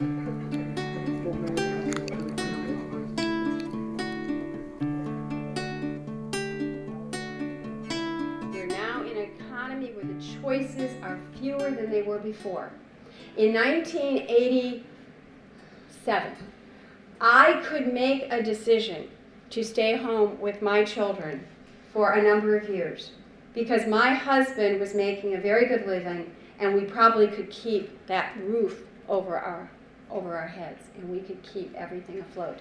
We're now in an economy where the choices are fewer than they were before. In 1987, I could make a decision to stay home with my children for a number of years because my husband was making a very good living and we probably could keep that roof over our heads and we could keep everything afloat.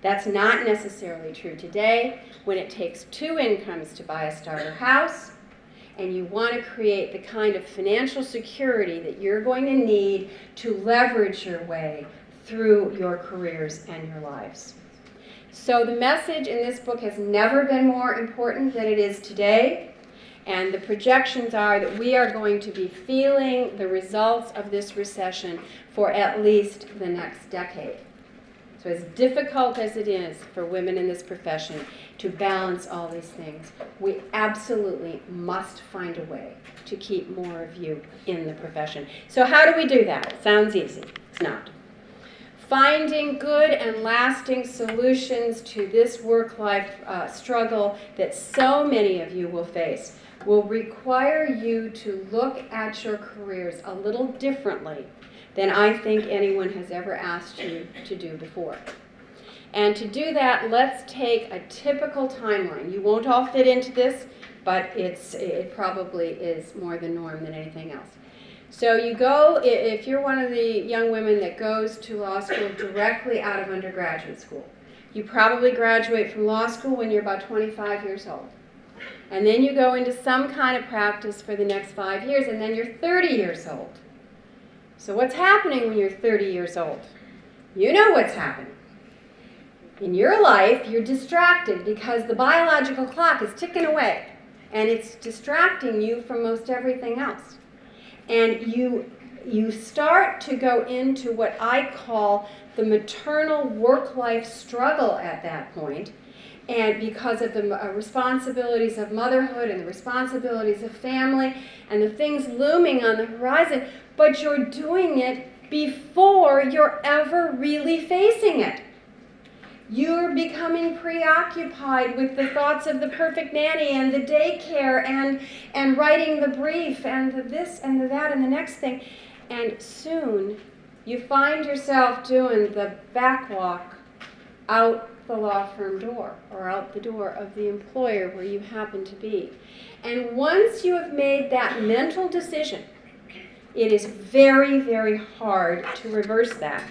That's not necessarily true today when it takes two incomes to buy a starter house and you want to create the kind of financial security that you're going to need to leverage your way through your careers and your lives. So the message in this book has never been more important than it is today, and the projections are that we are going to be feeling the results of this recession for at least the next decade. So as difficult as it is for women in this profession to balance all these things, we absolutely must find a way to keep more of you in the profession. So how do we do that? It sounds easy. It's not. Finding good and lasting solutions to this work-life struggle that so many of you will face will require you to look at your careers a little differently than I think anyone has ever asked you to do before. And to do that, let's take a typical timeline. You won't all fit into this, but it probably is more the norm than anything else. So you go, if you're one of the young women that goes to law school directly out of undergraduate school, you probably graduate from law school when you're about 25 years old. And then you go into some kind of practice for the next 5 years, and then you're 30 years old. So what's happening when you're 30 years old? You know what's happening. In your life, you're distracted because the biological clock is ticking away, and it's distracting you from most everything else. And you start to go into what I call the maternal work-life struggle at that point, and because of the responsibilities of motherhood and the responsibilities of family and the things looming on the horizon, but you're doing it before you're ever really facing it. You're becoming preoccupied with the thoughts of the perfect nanny and the daycare and writing the brief and the this and the that and the next thing. And soon you find yourself doing the back walk out the law firm door or out the door of the employer where you happen to be. And once you have made that mental decision, it is very, very hard to reverse that.